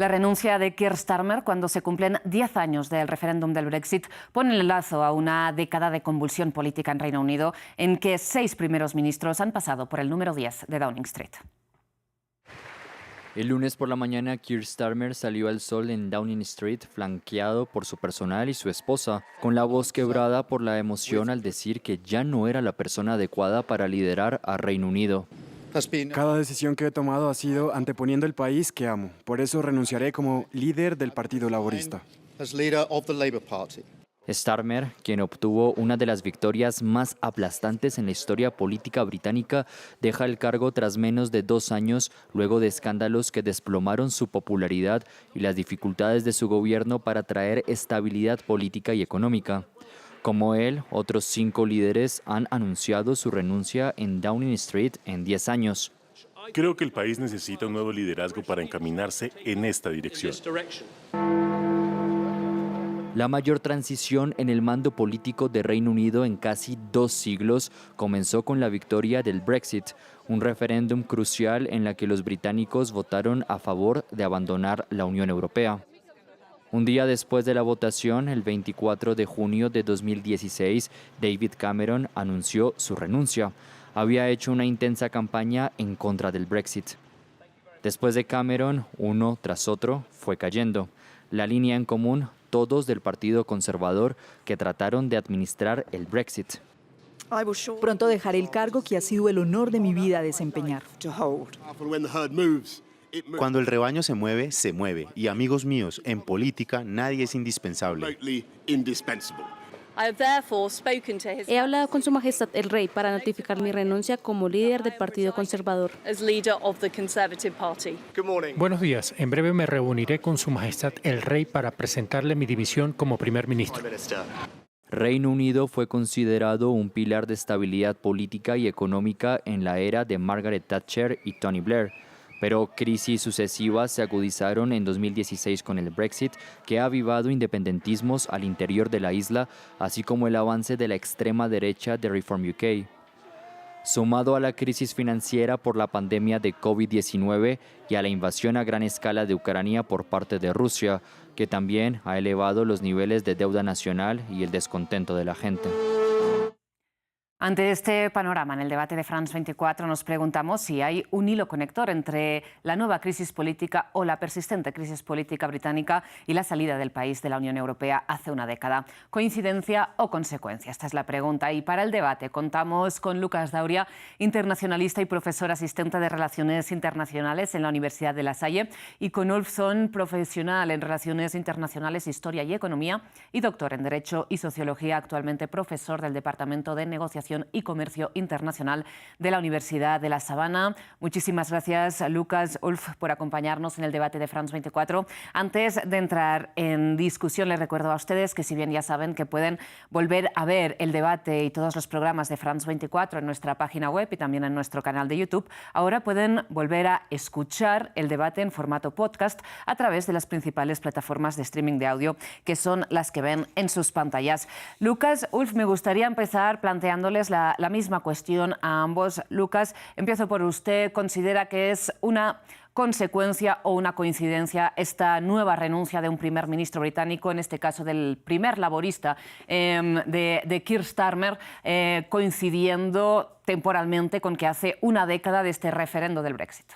La renuncia de Keir Starmer cuando se cumplen 10 años del referéndum del Brexit pone el lazo a una década de convulsión política en Reino Unido en que 6 primeros ministros han pasado por el número 10 de Downing Street. El lunes por la mañana, Keir Starmer salió al sol en Downing Street, flanqueado por su personal y su esposa, con la voz quebrada por la emoción al decir que ya no era la persona adecuada para liderar a Reino Unido. Cada decisión que he tomado ha sido anteponiendo el país que amo. Por eso renunciaré como líder del Partido Laborista. Starmer, quien obtuvo una de las victorias más aplastantes en la historia política británica, deja el cargo tras menos de 2 años, luego de escándalos que desplomaron su popularidad y las dificultades de su gobierno para traer estabilidad política y económica. Como él, otros 5 líderes han anunciado su renuncia en Downing Street en 10 años. Creo que el país necesita un nuevo liderazgo para encaminarse en esta dirección. La mayor transición en el mando político de Reino Unido en casi 2 siglos comenzó con la victoria del Brexit, un referéndum crucial en la que los británicos votaron a favor de abandonar la Unión Europea. Un día después de la votación, el 24 de junio de 2016, David Cameron anunció su renuncia. Había hecho una intensa campaña en contra del Brexit. Después de Cameron, uno tras otro fue cayendo. La línea en común, todos del Partido Conservador que trataron de administrar el Brexit. Pronto dejaré el cargo que ha sido el honor de mi vida desempeñar. Cuando el rebaño se mueve, y amigos míos, en política nadie es indispensable. He hablado con Su Majestad el Rey para notificar mi renuncia como líder del Partido Conservador. Buenos días. En breve me reuniré con Su Majestad el Rey para presentarle mi dimisión como primer ministro. Reino Unido fue considerado un pilar de estabilidad política y económica en la era de Margaret Thatcher y Tony Blair. Pero crisis sucesivas se agudizaron en 2016 con el Brexit, que ha avivado independentismos al interior de la isla, así como el avance de la extrema derecha de Reform UK. Sumado a la crisis financiera por la pandemia de COVID-19 y a la invasión a gran escala de Ucrania por parte de Rusia, que también ha elevado los niveles de deuda nacional y el descontento de la gente. Ante este panorama, en el debate de France 24 nos preguntamos si hay un hilo conector entre la nueva crisis política o la persistente crisis política británica y la salida del país de la Unión Europea hace una década. ¿Coincidencia o consecuencia? Esta es la pregunta. Y para el debate contamos con Lucas Dauria, internacionalista y profesor asistente de Relaciones Internacionales en la Universidad de La Salle, y con Ulf Son, profesional en Relaciones Internacionales, Historia y Economía y doctor en Derecho y Sociología, actualmente profesor del Departamento de Negociación y Comercio Internacional de la Universidad de La Sabana. Muchísimas gracias, Lucas, Ulf, por acompañarnos en el debate de France 24. Antes de entrar en discusión, les recuerdo a ustedes que, si bien ya saben que pueden volver a ver el debate y todos los programas de France 24 en nuestra página web y también en nuestro canal de YouTube, ahora pueden volver a escuchar el debate en formato podcast a través de las principales plataformas de streaming de audio, que son las que ven en sus pantallas. Lucas, Ulf, me gustaría empezar planteándoles la misma cuestión a ambos. Lucas, empiezo por usted. ¿Considera que es una consecuencia o una coincidencia esta nueva renuncia de un primer ministro británico, en este caso del primer laborista de Keir Starmer, coincidiendo temporalmente con que hace una década de este referendo del Brexit?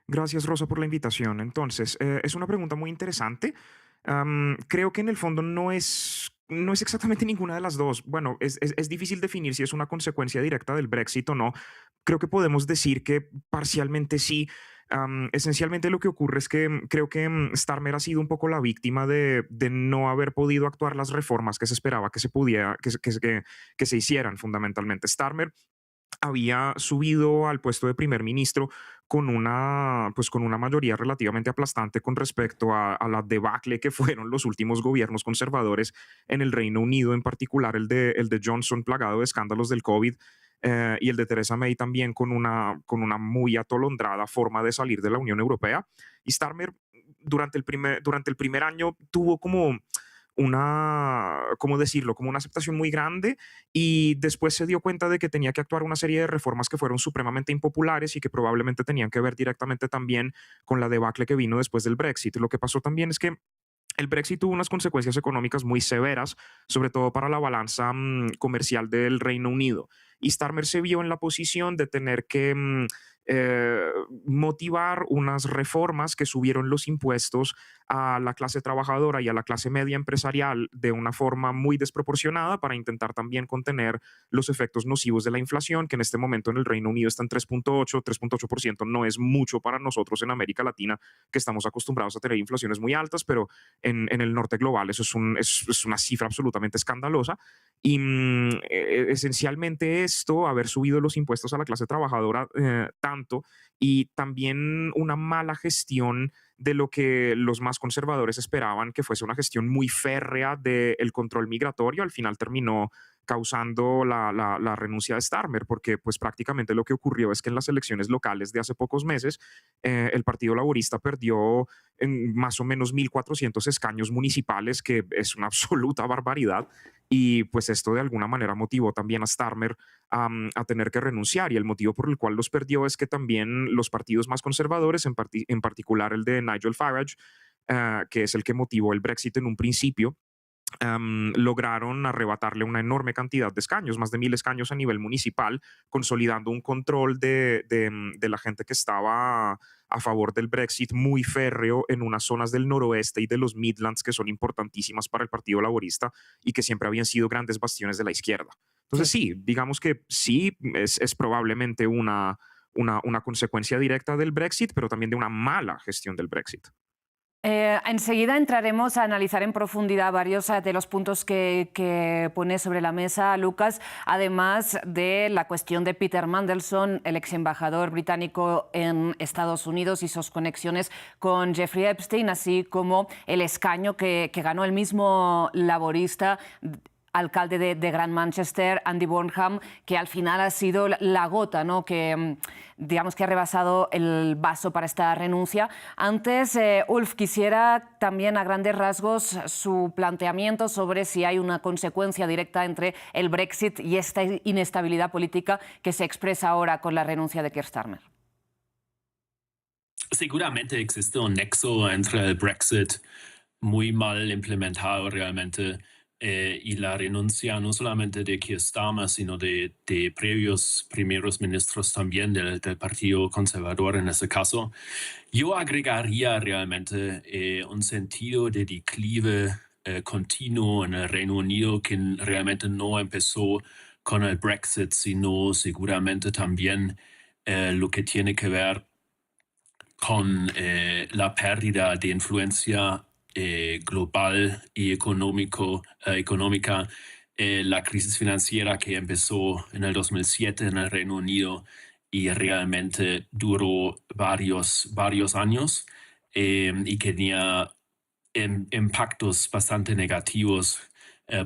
Gracias, Rosa, por la invitación. Entonces, es una pregunta muy interesante. Creo que en el fondo no es exactamente ninguna de las dos. Bueno, es difícil definir si es una consecuencia directa del Brexit o no. Creo que podemos decir que parcialmente sí. Esencialmente lo que ocurre es que creo que Starmer ha sido un poco la víctima de no haber podido actuar las reformas que se esperaba que se hicieran fundamentalmente. Starmer había subido al puesto de primer ministro con una mayoría relativamente aplastante con respecto a la debacle que fueron los últimos gobiernos conservadores en el Reino Unido, en particular el de Johnson, plagado de escándalos del COVID, y el de Theresa May también con una muy atolondrada forma de salir de la Unión Europea. Y Starmer durante el primer año tuvo como ¿cómo decirlo?, como una aceptación muy grande, y después se dio cuenta de que tenía que actuar una serie de reformas que fueron supremamente impopulares y que probablemente tenían que ver directamente también con la debacle que vino después del Brexit. Lo que pasó también es que el Brexit tuvo unas consecuencias económicas muy severas, sobre todo para la balanza comercial del Reino Unido. Y Starmer se vio en la posición de tener que eh, motivar unas reformas que subieron los impuestos a la clase trabajadora y a la clase media empresarial de una forma muy desproporcionada para intentar también contener los efectos nocivos de la inflación, que en este momento en el Reino Unido está en 3.8%. No es mucho para nosotros en América Latina, que estamos acostumbrados a tener inflaciones muy altas, pero en el norte global eso es una cifra absolutamente escandalosa. Y esencialmente esto, haber subido los impuestos a la clase trabajadora tanto, y también una mala gestión de lo que los más conservadores esperaban que fuese una gestión muy férrea del control migratorio, al final terminó causando la renuncia de Starmer, porque pues prácticamente lo que ocurrió es que en las elecciones locales de hace pocos meses el Partido Laborista perdió en más o menos 1.400 escaños municipales, que es una absoluta barbaridad, y pues esto de alguna manera motivó también a Starmer a tener que renunciar, y el motivo por el cual los perdió es que también los partidos más conservadores, en particular el de Nigel Farage, que es el que motivó el Brexit en un principio, lograron arrebatarle una enorme cantidad de escaños, más de 1.000 escaños a nivel municipal, consolidando un control de la gente que estaba a favor del Brexit muy férreo en unas zonas del noroeste y de los Midlands que son importantísimas para el Partido Laborista y que siempre habían sido grandes bastiones de la izquierda. Entonces sí, digamos que sí, es probablemente una consecuencia directa del Brexit, pero también de una mala gestión del Brexit. Enseguida entraremos a analizar en profundidad varios de los puntos que pone sobre la mesa Lucas, además de la cuestión de Peter Mandelson, el ex embajador británico en Estados Unidos y sus conexiones con Jeffrey Epstein, así como el escaño que ganó el mismo laborista, alcalde de Gran Manchester, Andy Burnham, que al final ha sido la gota, ¿no?, que digamos que ha rebasado el vaso para esta renuncia. Antes, Ulf, quisiera también a grandes rasgos su planteamiento sobre si hay una consecuencia directa entre el Brexit y esta inestabilidad política que se expresa ahora con la renuncia de Keir Starmer. Seguramente existe un nexo entre el Brexit muy mal implementado realmente y la renuncia no solamente de Keir Starmer, sino de previos primeros ministros también del Partido Conservador en ese caso. Yo agregaría realmente un sentido de declive continuo en el Reino Unido que realmente no empezó con el Brexit, sino seguramente también lo que tiene que ver con la pérdida de influencia global y económica, la crisis financiera que empezó en el 2007 en el Reino Unido y realmente duró varios años y que tenía impactos bastante negativos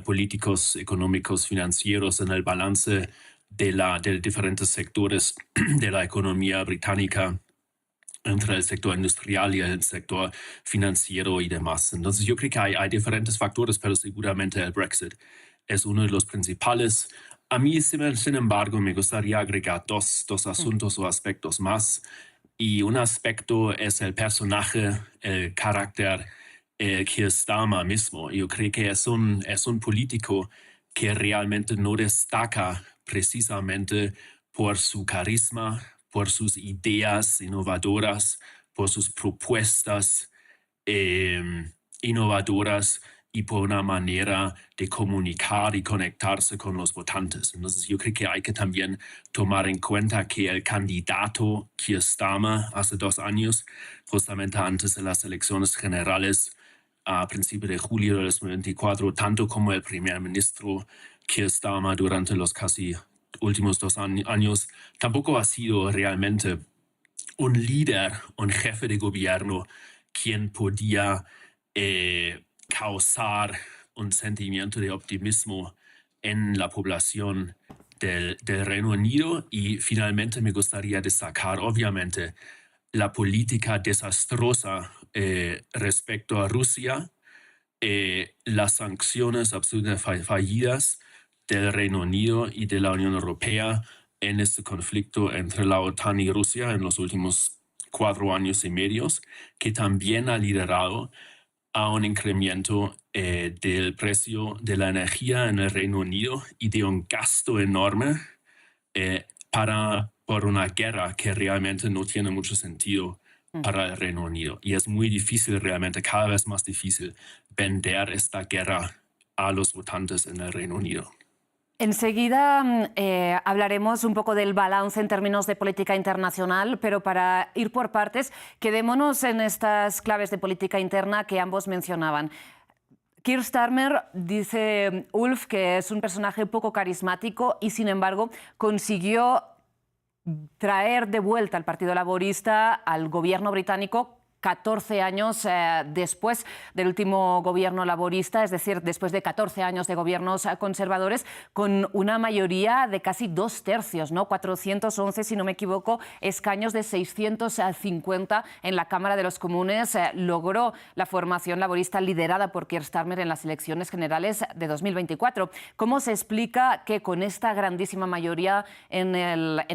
políticos, económicos, financieros en el balance de diferentes sectores de la economía británica, entre el sector industrial y el sector financiero y demás. Entonces yo creo que hay diferentes factores, pero seguramente el Brexit es uno de los principales. A mí, sin embargo, me gustaría agregar dos asuntos o aspectos más. Y un aspecto es el personaje, el carácter Keir Starmer mismo. Yo creo que es un político que realmente no destaca precisamente por su carisma, por sus ideas innovadoras, por sus propuestas innovadoras y por una manera de comunicar y conectarse con los votantes. Entonces yo creo que hay que también tomar en cuenta que el candidato Keir Starmer hace 2 años, justamente antes de las elecciones generales a principios de julio de 2024, tanto como el primer ministro Keir Starmer durante los casi últimos 2 años, tampoco ha sido realmente un líder, un jefe de gobierno quien podía causar un sentimiento de optimismo en la población del Reino Unido. Y finalmente me gustaría destacar, obviamente, la política desastrosa respecto a Rusia las sanciones absolutamente fallidas del Reino Unido y de la Unión Europea en este conflicto entre la OTAN y Rusia en los últimos 4 años y medio, que también ha liderado a un incremento del precio de la energía en el Reino Unido y de un gasto enorme por una guerra que realmente no tiene mucho sentido para el Reino Unido. Y es muy difícil, realmente cada vez más difícil, vender esta guerra a los votantes en el Reino Unido. Enseguida hablaremos un poco del balance en términos de política internacional, pero para ir por partes, quedémonos en estas claves de política interna que ambos mencionaban. Keir Starmer, dice Ulf, que es un personaje poco carismático y, sin embargo, consiguió traer de vuelta al Partido Laborista al gobierno británico 14 años después del último gobierno laborista, es decir, después de 14 años de gobiernos conservadores, con una mayoría de casi 2/3, ¿no? 411, si no me equivoco, escaños de 650 en la Cámara de los Comunes. Logró la formación laborista liderada por Keir Starmer en las elecciones generales de 2024. ¿Cómo se explica que con esta grandísima mayoría en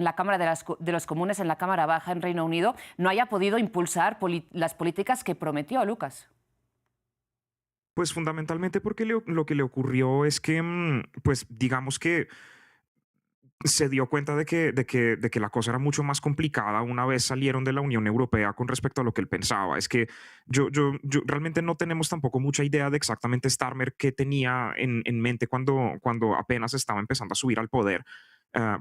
la Cámara de los Comunes, en la Cámara Baja en Reino Unido, no haya podido impulsar las políticas que prometió, Lucas? Pues fundamentalmente porque lo que le ocurrió es que, pues digamos que se dio cuenta de que la cosa era mucho más complicada una vez salieron de la Unión Europea con respecto a lo que él pensaba. Es que yo realmente no tenemos tampoco mucha idea de exactamente Starmer qué tenía en mente cuando apenas estaba empezando a subir al poder.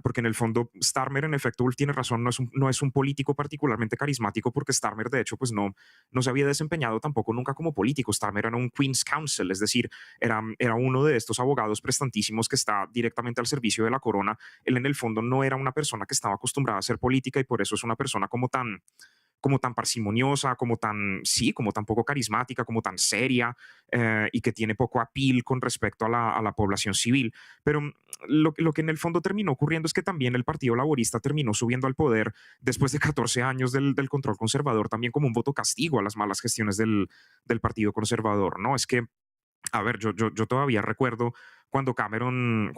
Porque en el fondo Starmer, en efecto, Ulf tiene razón, no es un político particularmente carismático, porque Starmer, de hecho, pues no se había desempeñado tampoco nunca como político. Starmer era un Queen's Counsel, es decir, era uno de estos abogados prestantísimos que está directamente al servicio de la corona. Él, en el fondo, no era una persona que estaba acostumbrada a hacer política y por eso es una persona como tan parsimoniosa, como tan poco carismática, como tan seria, y que tiene poco appeal con respecto a la población civil. Pero lo que en el fondo terminó ocurriendo es que también el Partido Laborista terminó subiendo al poder después de 14 años del control conservador, también como un voto castigo a las malas gestiones del Partido Conservador, ¿no? Es que, a ver, yo todavía recuerdo cuando Cameron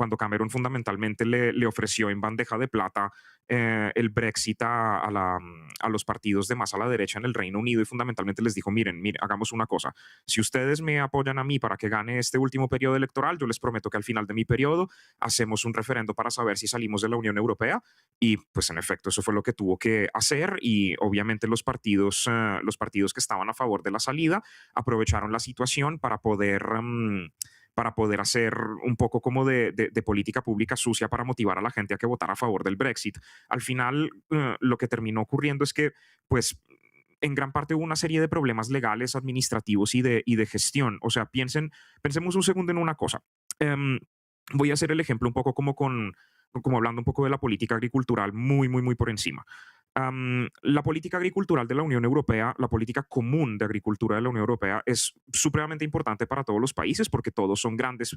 fundamentalmente le ofreció en bandeja de plata el Brexit a los partidos de más a la derecha en el Reino Unido, y fundamentalmente les dijo, miren, hagamos una cosa, si ustedes me apoyan a mí para que gane este último periodo electoral, yo les prometo que al final de mi periodo hacemos un referendo para saber si salimos de la Unión Europea. Y pues en efecto eso fue lo que tuvo que hacer, y obviamente los partidos que estaban a favor de la salida aprovecharon la situación para poder hacer un poco como de política pública sucia para motivar a la gente a que votara a favor del Brexit. Al final, lo que terminó ocurriendo es que, pues, en gran parte hubo una serie de problemas legales, administrativos y de gestión. O sea, pensemos un segundo en una cosa. Voy a hacer el ejemplo un poco como hablando un poco de la política agricultural muy, muy, muy por encima. La política agricultural de la Unión Europea, la política común de agricultura de la Unión Europea, es supremamente importante para todos los países porque todos son grandes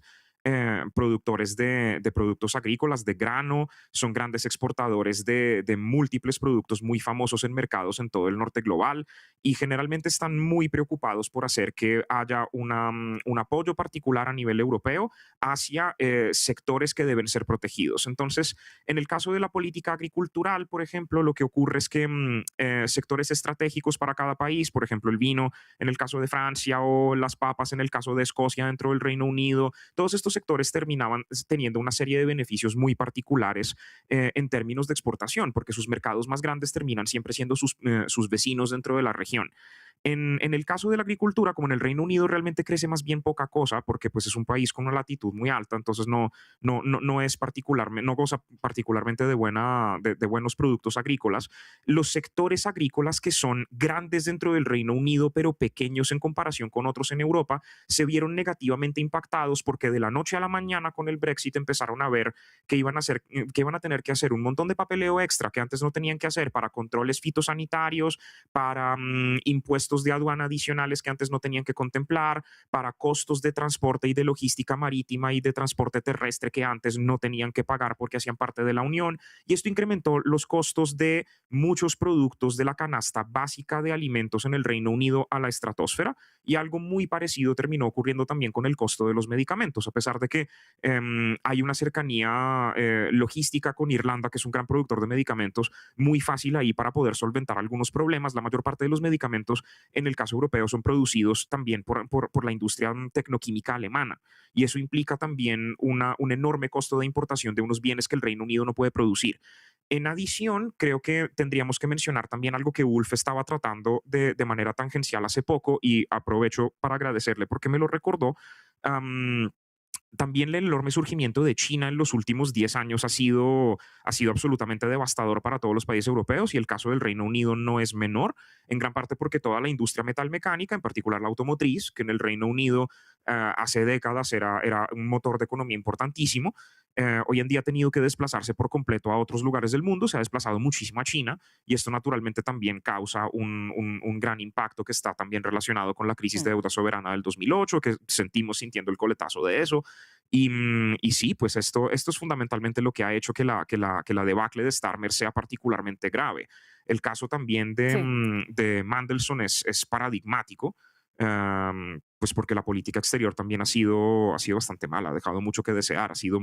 productores de productos agrícolas, de grano, son grandes exportadores de múltiples productos muy famosos en mercados en todo el norte global, y generalmente están muy preocupados por hacer que haya un apoyo particular a nivel europeo hacia sectores que deben ser protegidos. Entonces, en el caso de la política agricultural, por ejemplo, lo que ocurre es que sectores estratégicos para cada país, por ejemplo, el vino en el caso de Francia o las papas en el caso de Escocia dentro del Reino Unido, todos estos sectores terminaban teniendo una serie de beneficios muy particulares en términos de exportación, porque sus mercados más grandes terminan siempre siendo sus vecinos dentro de la región. En el caso de la agricultura, como en el Reino Unido realmente crece más bien poca cosa, porque pues es un país con una latitud muy alta, entonces no goza particularmente de buenos productos agrícolas. Los sectores agrícolas que son grandes dentro del Reino Unido, pero pequeños en comparación con otros en Europa, se vieron negativamente impactados porque de la noche a la mañana con el Brexit empezaron a ver que iban a tener que hacer un montón de papeleo extra que antes no tenían que hacer para controles fitosanitarios, para impuestos de aduana adicionales que antes no tenían que contemplar, para costos de transporte y de logística marítima y de transporte terrestre que antes no tenían que pagar porque hacían parte de la Unión, y esto incrementó los costos de muchos productos de la canasta básica de alimentos en el Reino Unido a la estratosfera, y algo muy parecido terminó ocurriendo también con el costo de los medicamentos, a pesar de que hay una cercanía logística con Irlanda, que es un gran productor de medicamentos, muy fácil ahí para poder solventar algunos problemas. La mayor parte de los medicamentos en el caso europeo son producidos también por la industria tecnoquímica alemana, y eso implica también un enorme costo de importación de unos bienes que el Reino Unido no puede producir. En adición, creo que tendríamos que mencionar también algo que Ulf estaba tratando de manera tangencial hace poco, y aprovecho para agradecerle porque me lo recordó. También el enorme surgimiento de China en los últimos 10 años ha sido absolutamente devastador para todos los países europeos, y el caso del Reino Unido no es menor, en gran parte porque toda la industria metalmecánica, en particular la automotriz, que en el Reino Unido hace décadas era un motor de economía importantísimo, hoy en día ha tenido que desplazarse por completo a otros lugares del mundo, se ha desplazado muchísimo a China, y esto naturalmente también causa un gran impacto que está también relacionado con la crisis de deuda soberana del 2008, que seguimos sintiendo el coletazo de eso. Y sí, pues esto es fundamentalmente lo que ha hecho que la debacle de Starmer sea particularmente grave. El caso también de Mandelson es paradigmático, pues porque la política exterior también ha sido bastante mala, ha dejado mucho que desear, ha sido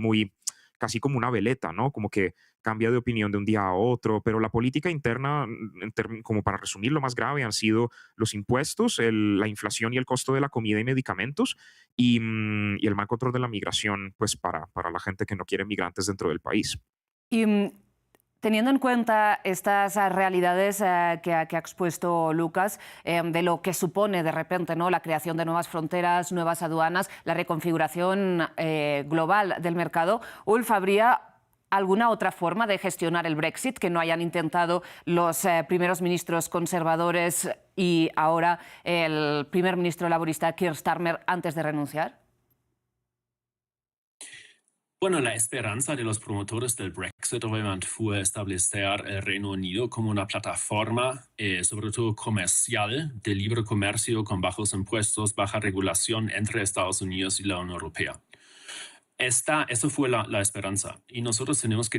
casi como una veleta, ¿no? Como que cambia de opinión de un día a otro, pero la política interna, como para resumir, lo más grave han sido los impuestos, la inflación y el costo de la comida y medicamentos, y el mal control de la migración, pues para la gente que no quiere migrantes dentro del país. Y teniendo en cuenta estas realidades que ha expuesto Lucas, de lo que supone de repente, ¿no?, la creación de nuevas fronteras, nuevas aduanas, la reconfiguración global del mercado, Ulf, ¿habría alguna otra forma de gestionar el Brexit que no hayan intentado los primeros ministros conservadores y ahora el primer ministro laborista Keir Starmer antes de renunciar? Bueno, la esperanza de los promotores del Brexit obviamente fue establecer el Reino Unido como una plataforma, sobre todo comercial, de libre comercio con bajos impuestos, baja regulación entre Estados Unidos y la Unión Europea. Eso fue la esperanza. Y nosotros tenemos que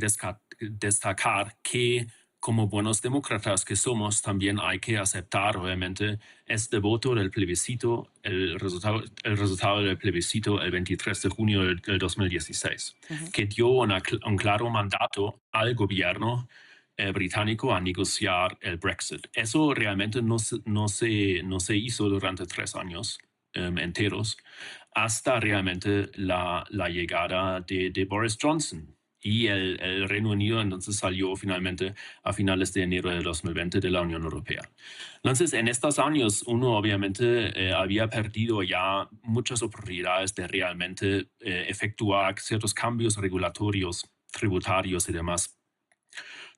destacar que, como buenos demócratas que somos, también hay que aceptar, obviamente, este voto del plebiscito, el resultado del plebiscito el 23 de junio del 2016, que dio un claro mandato al gobierno británico a negociar el Brexit. Eso realmente no se hizo durante 3 años enteros, hasta realmente la llegada de Boris Johnson. Y el Reino Unido entonces salió finalmente a finales de enero de 2020 de la Unión Europea. Entonces, en estos años, uno obviamente había perdido ya muchas oportunidades de realmente efectuar ciertos cambios regulatorios, tributarios y demás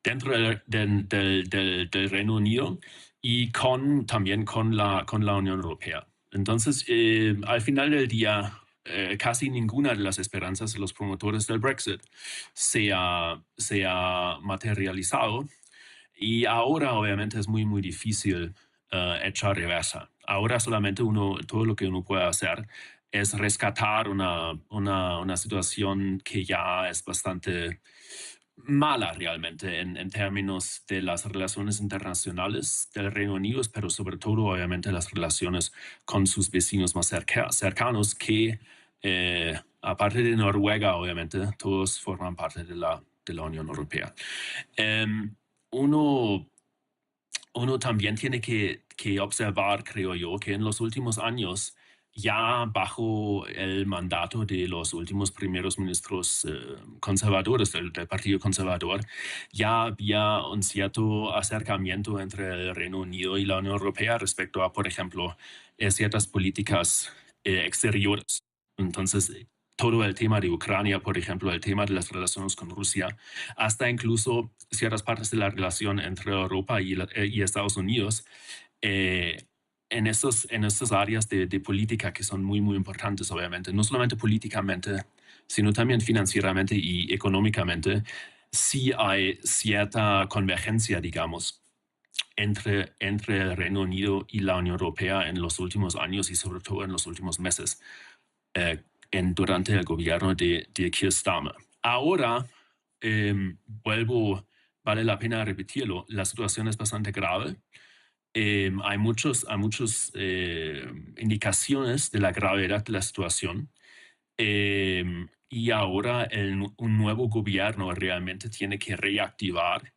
dentro del Reino Unido, y también con la Unión Europea. Entonces, al final del día, casi ninguna de las esperanzas de los promotores del Brexit se ha materializado, y ahora obviamente es muy, muy difícil echar reversa. Ahora solamente todo lo que uno puede hacer es rescatar una situación que ya es bastante mala realmente en términos de las relaciones internacionales del Reino Unido, pero sobre todo obviamente las relaciones con sus vecinos más cercanos, que aparte de Noruega, obviamente, todos forman parte de la Unión Europea. Uno también tiene que observar, creo yo, que en los últimos años, ya bajo el mandato de los últimos primeros ministros conservadores del Partido Conservador, ya había un cierto acercamiento entre el Reino Unido y la Unión Europea respecto a, por ejemplo, ciertas políticas exteriores. Entonces, todo el tema de Ucrania, por ejemplo, el tema de las relaciones con Rusia, hasta incluso ciertas partes de la relación entre Europa y Estados Unidos, en estas áreas de política que son muy, muy importantes, obviamente, no solamente políticamente, sino también financieramente y económicamente, sí hay cierta convergencia, digamos, entre el Reino Unido y la Unión Europea en los últimos años y sobre todo en los últimos meses, durante el gobierno de Keir Starmer. Ahora vuelvo vale la pena repetirlo, la situación es bastante grave. Hay muchos indicaciones de la gravedad de la situación. Y ahora un nuevo gobierno realmente tiene que reactivar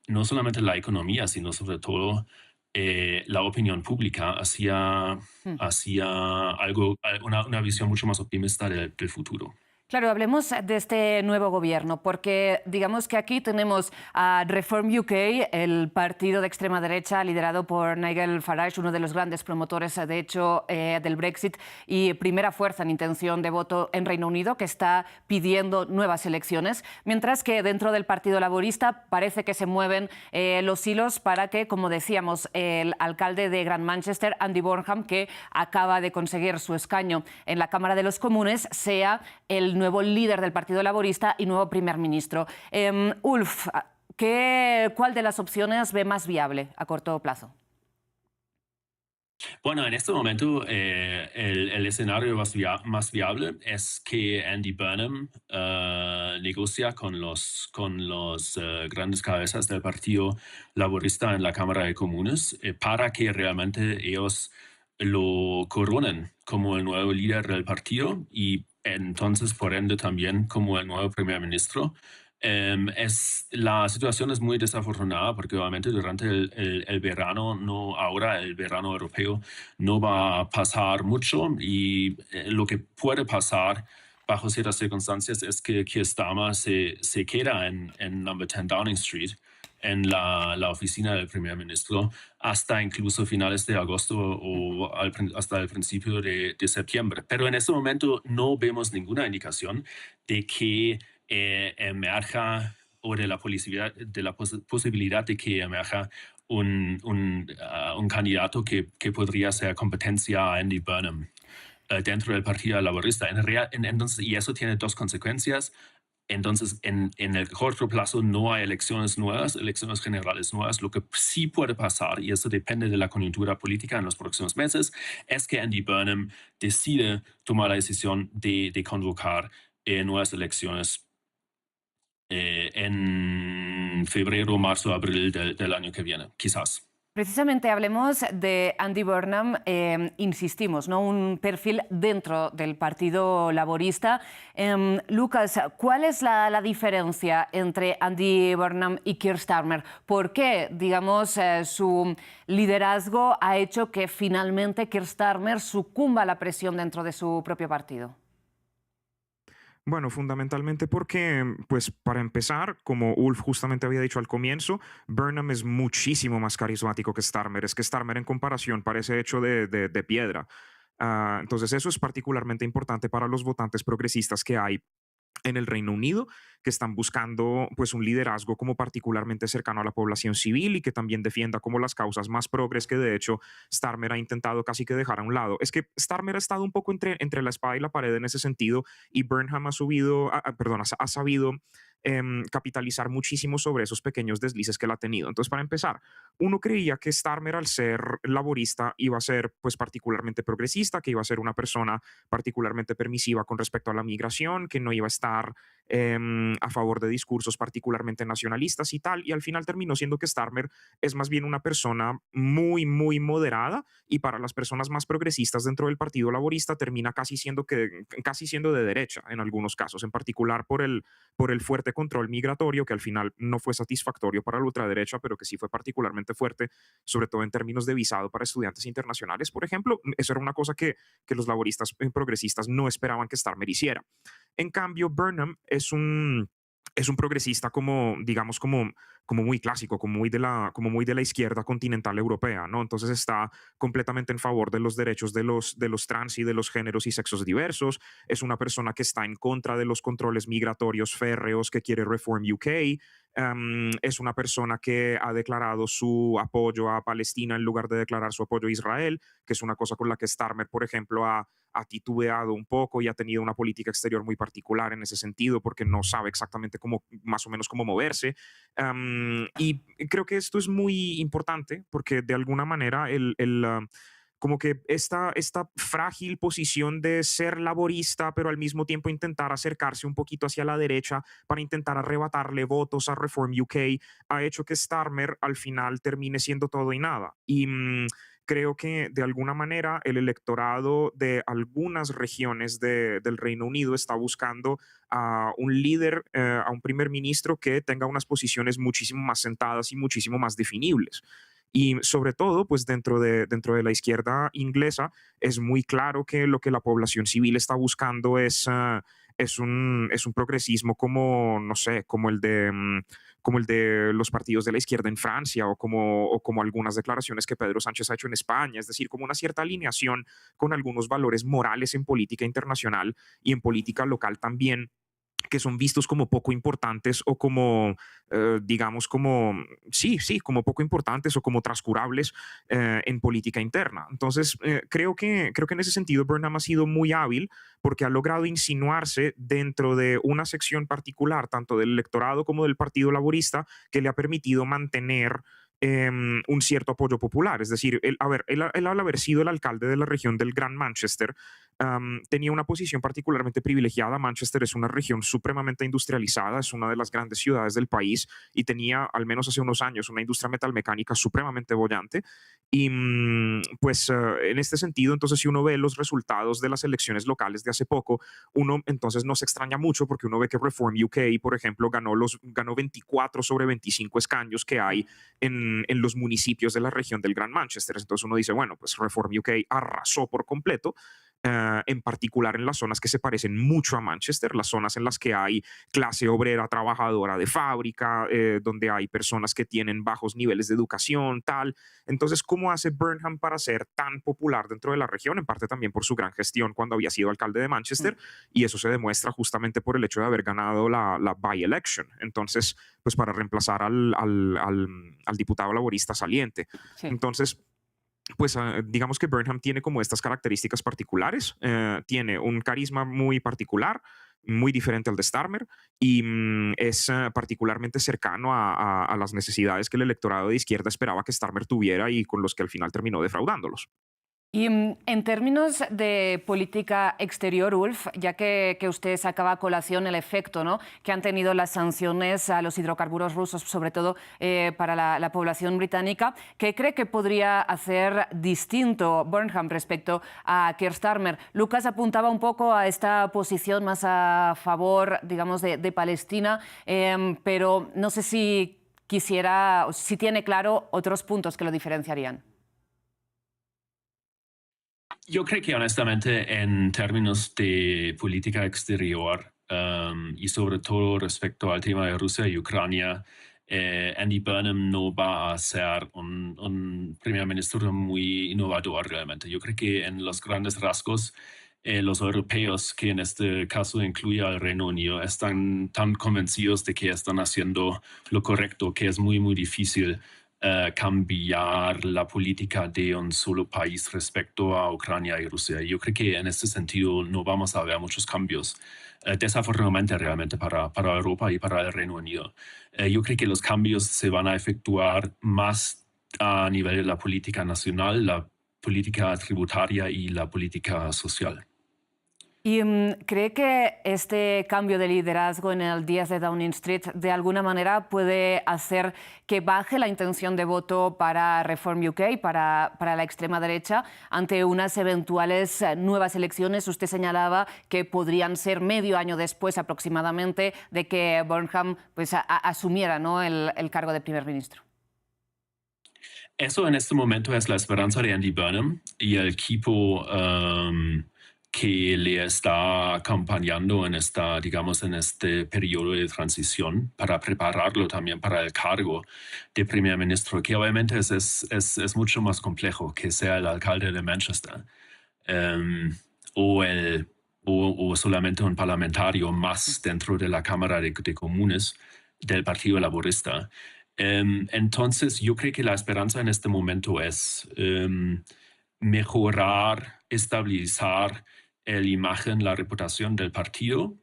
no solamente la economía, sino sobre todo la opinión pública hacia una visión mucho más optimista del futuro. Claro, hablemos de este nuevo gobierno, porque digamos que aquí tenemos a Reform UK, el partido de extrema derecha liderado por Nigel Farage, uno de los grandes promotores, de hecho, del Brexit y primera fuerza en intención de voto en Reino Unido, que está pidiendo nuevas elecciones, mientras que dentro del Partido Laborista parece que se mueven los hilos para que, como decíamos, el alcalde de Gran Manchester, Andy Burnham, que acaba de conseguir su escaño en la Cámara de los Comunes, sea el nuevo líder del Partido Laborista y nuevo primer ministro. Ulf, ¿cuál de las opciones ve más viable a corto plazo? Bueno, en este momento el escenario más viable es que Andy Burnham negocia con los grandes cabezas del Partido Laborista en la Cámara de Comunes para que realmente ellos lo coronen como el nuevo líder del partido y entonces, por ende, también como el nuevo primer ministro. La situación es muy desafortunada porque obviamente durante el verano, ahora el verano europeo, no va a pasar mucho y lo que puede pasar bajo ciertas circunstancias es que Keir Starmer se queda en Number 10 Downing Street, en la oficina del primer ministro, hasta incluso finales de agosto o hasta el principio de septiembre. Pero en este momento no vemos ninguna indicación de que emerja o de la posibilidad de que emerja un candidato que podría ser competencia a Andy Burnham dentro del Partido Laborista. Entonces, y eso tiene dos consecuencias. Entonces, en el corto plazo no hay elecciones generales nuevas. Lo que sí puede pasar, y eso depende de la coyuntura política en los próximos meses, es que Andy Burnham decide tomar la decisión de convocar nuevas elecciones en febrero, marzo, abril del año que viene, quizás. Precisamente hablemos de Andy Burnham, insistimos, ¿no? Un perfil dentro del Partido Laborista. Lucas, ¿cuál es la diferencia entre Andy Burnham y Keir Starmer? ¿Por qué, digamos, su liderazgo ha hecho que finalmente Keir Starmer sucumba a la presión dentro de su propio partido? Bueno, fundamentalmente porque, pues para empezar, como Ulf justamente había dicho al comienzo, Burnham es muchísimo más carismático que Starmer. Es que Starmer en comparación parece hecho de piedra. Entonces eso es particularmente importante para los votantes progresistas que hay en el Reino Unido, que están buscando pues un liderazgo como particularmente cercano a la población civil y que también defienda como las causas más progres que de hecho Starmer ha intentado casi que dejar a un lado. Es que Starmer ha estado un poco entre la espada y la pared en ese sentido y Burnham ha sabido capitalizar muchísimo sobre esos pequeños deslices que él ha tenido. Entonces, para empezar, uno creía que Starmer, al ser laborista, iba a ser pues particularmente progresista, que iba a ser una persona particularmente permisiva con respecto a la migración, que no iba a estar a favor de discursos particularmente nacionalistas y tal, y al final terminó siendo que Starmer es más bien una persona muy, muy moderada, y para las personas más progresistas dentro del Partido Laborista termina casi siendo de derecha en algunos casos, en particular por el fuerte control migratorio, que al final no fue satisfactorio para la ultraderecha, pero que sí fue particularmente fuerte, sobre todo en términos de visado para estudiantes internacionales, por ejemplo. Eso era una cosa que los laboristas progresistas no esperaban que Starmer hiciera. En cambio, Burnham es un progresista como, digamos, como muy clásico, como muy de la izquierda continental europea, ¿no? Entonces está completamente en favor de los derechos de los trans y de los géneros y sexos diversos. Es una persona que está en contra de los controles migratorios férreos, que quiere Reform UK. Es una persona que ha declarado su apoyo a Palestina en lugar de declarar su apoyo a Israel, que es una cosa con la que Starmer, por ejemplo, ha titubeado un poco y ha tenido una política exterior muy particular en ese sentido, porque no sabe exactamente más o menos cómo moverse. Y creo que esto es muy importante porque de alguna manera como que esta frágil posición de ser laborista, pero al mismo tiempo intentar acercarse un poquito hacia la derecha para intentar arrebatarle votos a Reform UK, ha hecho que Starmer al final termine siendo todo y nada. Y creo que de alguna manera el electorado de algunas regiones del Reino Unido está buscando a un líder, a un primer ministro que tenga unas posiciones muchísimo más sentadas y muchísimo más definibles. Y sobre todo, pues dentro de la izquierda inglesa es muy claro que lo que la población civil está buscando es un progresismo como, no sé, como el de los partidos de la izquierda en Francia o como algunas declaraciones que Pedro Sánchez ha hecho en España, es decir, como una cierta alineación con algunos valores morales en política internacional y en política local también, que son vistos como poco importantes o como, digamos, como poco importantes o como transcurables en política interna. Entonces, creo que en ese sentido Burnham ha sido muy hábil porque ha logrado insinuarse dentro de una sección particular, tanto del electorado como del Partido Laborista, que le ha permitido mantener un cierto apoyo popular. Es decir, él al haber sido el alcalde de la región del Gran Manchester, tenía una posición particularmente privilegiada. Manchester es una región supremamente industrializada, es una de las grandes ciudades del país y tenía, al menos hace unos años, una industria metalmecánica supremamente bollante. Y pues en este sentido, entonces, si uno ve los resultados de las elecciones locales de hace poco, uno entonces no se extraña mucho porque uno ve que Reform UK, por ejemplo, ganó 24 sobre 25 escaños que hay en los municipios de la región del Gran Manchester. Entonces uno dice, bueno, pues Reform UK arrasó por completo, en particular en las zonas que se parecen mucho a Manchester, las zonas en las que hay clase obrera trabajadora de fábrica, donde hay personas que tienen bajos niveles de educación, tal. Entonces, ¿cómo hace Burnham para ser tan popular dentro de la región? En parte también por su gran gestión cuando había sido alcalde de Manchester, y eso se demuestra justamente por el hecho de haber ganado la by-election. Entonces, pues para reemplazar al diputado laborista saliente. Sí. Entonces, pues digamos que Burnham tiene como estas características particulares, tiene un carisma muy particular, muy diferente al de Starmer, y es particularmente cercano a las necesidades que el electorado de izquierda esperaba que Starmer tuviera y con los que al final terminó defraudándolos. Y en términos de política exterior, Ulf, ya que usted sacaba a colación el efecto, ¿no?, que han tenido las sanciones a los hidrocarburos rusos, sobre todo para la población británica, ¿qué cree que podría hacer distinto Burnham respecto a Keir Starmer? Lucas apuntaba un poco a esta posición más a favor, digamos, de Palestina, pero no sé si tiene claro otros puntos que lo diferenciarían. Yo creo que honestamente en términos de política exterior y sobre todo respecto al tema de Rusia y Ucrania, Andy Burnham no va a ser un primer ministro muy innovador realmente. Yo creo que en los grandes rasgos los europeos, que en este caso incluye al Reino Unido, están tan convencidos de que están haciendo lo correcto que es muy, muy difícil cambiar la política de un solo país respecto a Ucrania y Rusia. Yo creo que en este sentido no vamos a ver muchos cambios, desafortunadamente realmente para Europa y para el Reino Unido. Yo creo que los cambios se van a efectuar más a nivel de la política nacional, la política tributaria y la política social. ¿Y cree que este cambio de liderazgo en el 10 de Downing Street de alguna manera puede hacer que baje la intención de voto para Reform UK, para la extrema derecha, ante unas eventuales nuevas elecciones? Usted señalaba que podrían ser medio año después aproximadamente de que Burnham pues, asumiera, ¿no?, el cargo de primer ministro. Eso en este momento es la esperanza de Andy Burnham y el equipo que le está acompañando en este periodo de transición para prepararlo también para el cargo de primer ministro, que obviamente es mucho más complejo que sea el alcalde de Manchester o solamente un parlamentario más dentro de la Cámara de Comunes del Partido Laborista. Entonces, yo creo que la esperanza en este momento es mejorar, estabilizar la imagen, la reputación del partido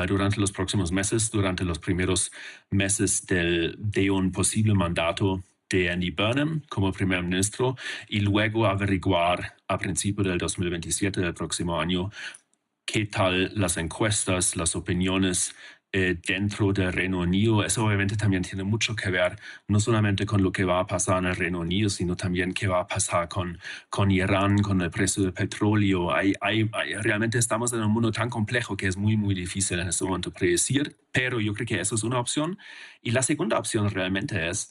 durante los próximos meses, durante los primeros meses de un posible mandato de Andy Burnham como primer ministro y luego averiguar a principios del 2027, del próximo año, qué tal las encuestas, las opiniones dentro del Reino Unido. Eso obviamente también tiene mucho que ver no solamente con lo que va a pasar en el Reino Unido, sino también qué va a pasar con Irán, con el precio del petróleo. Realmente estamos en un mundo tan complejo que es muy, muy difícil en este momento predecir, pero yo creo que eso es una opción. Y la segunda opción realmente es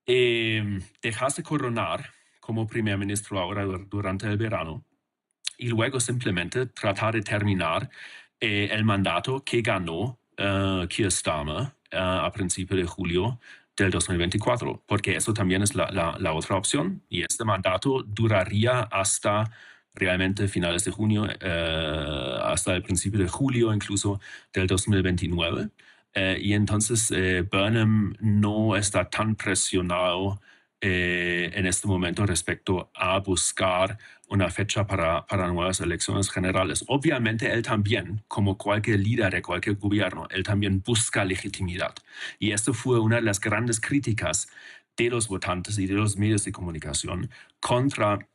dejarse coronar como primer ministro ahora durante el verano y luego simplemente tratar de terminar el mandato que ganó Keir Starmer a principios de julio del 2024, porque eso también es la otra opción, y este mandato duraría hasta realmente finales de junio, hasta el principio de julio incluso del 2029. Y entonces Burnham no está tan presionado en este momento respecto a buscar una fecha para nuevas elecciones generales. Obviamente él también, como cualquier líder de cualquier gobierno, él también busca legitimidad. Y esto fue una de las grandes críticas de los votantes y de los medios de comunicación contra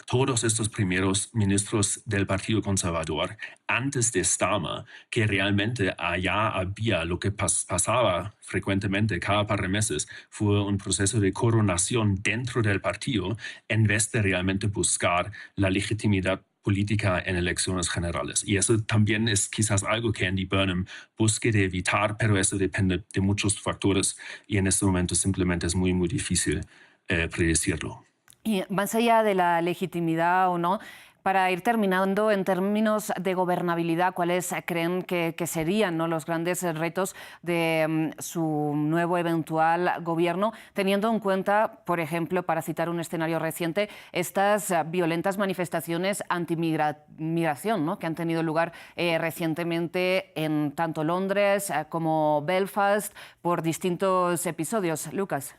todos estos primeros ministros del Partido Conservador antes de Starmer, que realmente allá había lo que pasaba frecuentemente cada par de meses, fue un proceso de coronación dentro del partido en vez de realmente buscar la legitimidad política en elecciones generales. Y eso también es quizás algo que Andy Burnham busque de evitar, pero eso depende de muchos factores y en este momento simplemente es muy, muy difícil predecirlo. Y más allá de la legitimidad o no, para ir terminando, en términos de gobernabilidad, ¿cuáles creen que serían, ¿no?, los grandes retos de su nuevo eventual gobierno, teniendo en cuenta, por ejemplo, para citar un escenario reciente, estas violentas manifestaciones anti-migración, ¿no?, que han tenido lugar recientemente en tanto Londres como Belfast por distintos episodios? Lucas.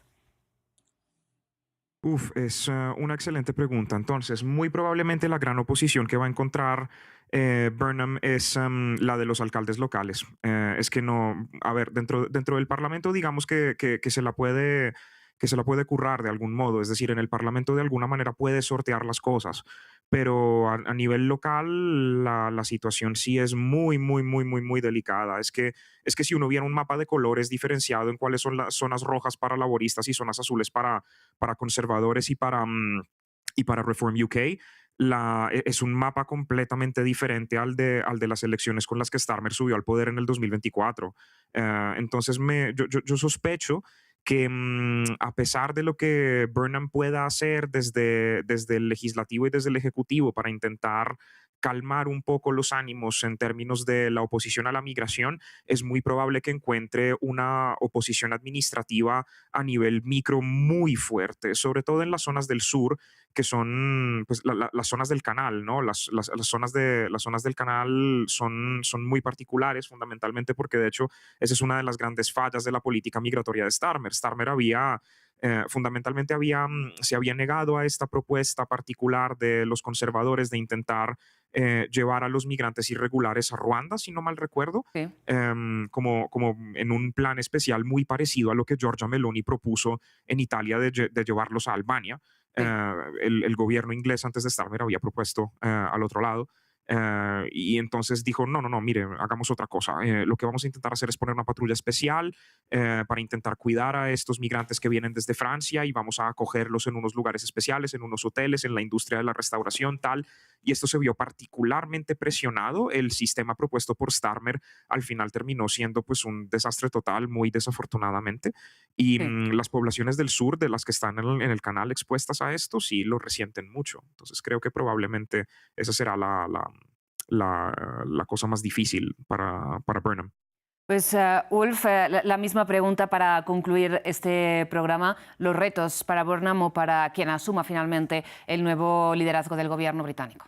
Es una excelente pregunta. Entonces, muy probablemente la gran oposición que va a encontrar Burnham es la de los alcaldes locales. Es que no, a ver, dentro del Parlamento, digamos que se la puede currar de algún modo, es decir, en el Parlamento de alguna manera puede sortear las cosas, pero a nivel local la situación sí es muy, muy, muy, muy, muy delicada. Es que si uno viera un mapa de colores diferenciado en cuáles son las zonas rojas para laboristas y zonas azules para conservadores y para Reform UK, es un mapa completamente diferente al de las elecciones con las que Starmer subió al poder en el 2024. Entonces yo sospecho que a pesar de lo que Burnham pueda hacer desde el legislativo y desde el ejecutivo para intentar calmar un poco los ánimos en términos de la oposición a la migración, es muy probable que encuentre una oposición administrativa a nivel micro muy fuerte, sobre todo en las zonas del sur, que son pues, las zonas del canal, ¿no? Las zonas del canal son muy particulares, fundamentalmente porque de hecho esa es una de las grandes fallas de la política migratoria de Starmer. Starmer fundamentalmente se había negado a esta propuesta particular de los conservadores de intentar llevar a los migrantes irregulares a Ruanda, si no mal recuerdo, Sí. como en un plan especial muy parecido a lo que Giorgia Meloni propuso en Italia de llevarlos a Albania. Sí. El gobierno inglés antes de Starmer había propuesto al otro lado. Y entonces dijo, no, mire, hagamos otra cosa. Lo que vamos a intentar hacer es poner una patrulla especial para intentar cuidar a estos migrantes que vienen desde Francia y vamos a acogerlos en unos lugares especiales, en unos hoteles, en la industria de la restauración, tal. Y esto se vio particularmente presionado. El sistema propuesto por Starmer al final terminó siendo pues un desastre total, muy desafortunadamente. Y Sí. las poblaciones del sur, de las que están en el canal expuestas a esto, sí lo resienten mucho. Entonces creo que probablemente esa será la cosa más difícil para Burnham. Pues, Ulf, la misma pregunta para concluir este programa. Los retos para Burnham o para quien asuma finalmente el nuevo liderazgo del gobierno británico.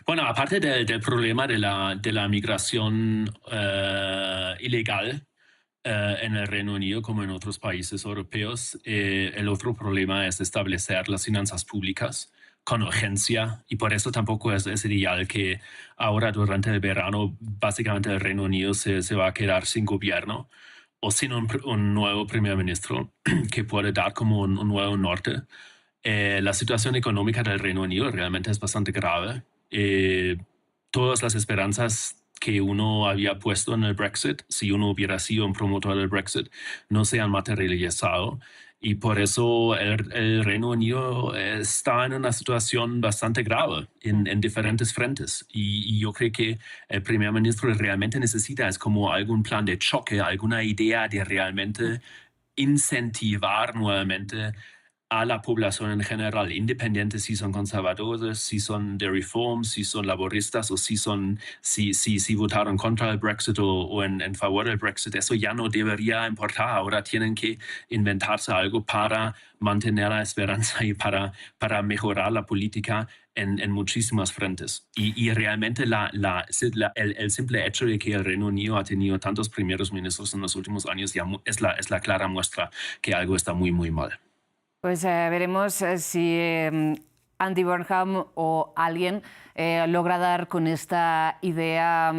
Bueno, aparte del problema de la migración ilegal en el Reino Unido, como en otros países europeos, el otro problema es establecer las finanzas públicas con urgencia, y por eso tampoco es ideal que ahora durante el verano básicamente el Reino Unido se va a quedar sin gobierno, o sin un nuevo primer ministro que puede dar como un nuevo norte. La situación económica del Reino Unido realmente es bastante grave. Todas las esperanzas que uno había puesto en el Brexit, si uno hubiera sido un promotor del Brexit, no se han materializado. Y por eso el Reino Unido está en una situación bastante grave en diferentes frentes. Y yo creo que el primer ministro realmente necesita es como algún plan de choque, alguna idea de realmente incentivar nuevamente a la población en general, independiente si son conservadores, si son de reform, si son laboristas o si votaron contra el Brexit o en favor del Brexit. Eso ya no debería importar. Ahora tienen que inventarse algo para mantener la esperanza y para mejorar la política en muchísimas frentes. Y realmente el simple hecho de que el Reino Unido ha tenido tantos primeros ministros en los últimos años ya es la clara muestra que algo está muy, muy mal. Pues veremos si Andy Burnham o alguien logra dar con esta idea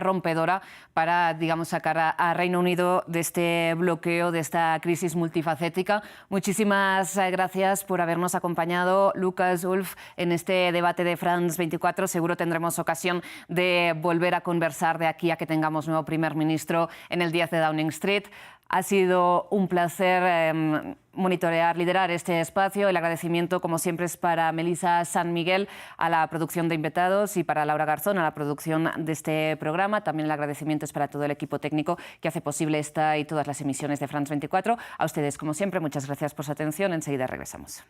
rompedora para, digamos, sacar a Reino Unido de este bloqueo, de esta crisis multifacética. Muchísimas gracias por habernos acompañado, Lukas, Ulf, en este debate de France 24. Seguro tendremos ocasión de volver a conversar de aquí a que tengamos nuevo primer ministro en el 10 de Downing Street. Ha sido un placer liderar este espacio. El agradecimiento, como siempre, es para Melissa San Miguel a la producción de Invitados y para Laura Garzón a la producción de este programa. También el agradecimiento es para todo el equipo técnico que hace posible esta y todas las emisiones de France 24. A ustedes, como siempre, muchas gracias por su atención. Enseguida regresamos.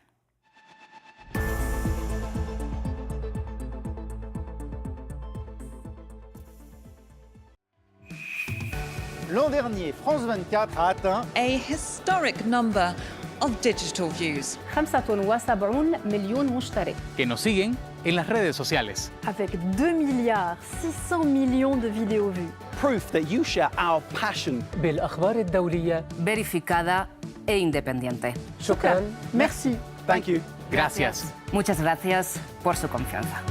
L'an dernier, France 24 a atteint a historic number of digital views. 75 مليون مشترك. Que nos siguen en las redes sociales. Avec 2,6 milliards de vidéos vues. Proof that you share our passion. بالأخبار الدولية. Verificada e independiente. شكراً. Merci. Thank you. Gracias. Muchas gracias por su confianza.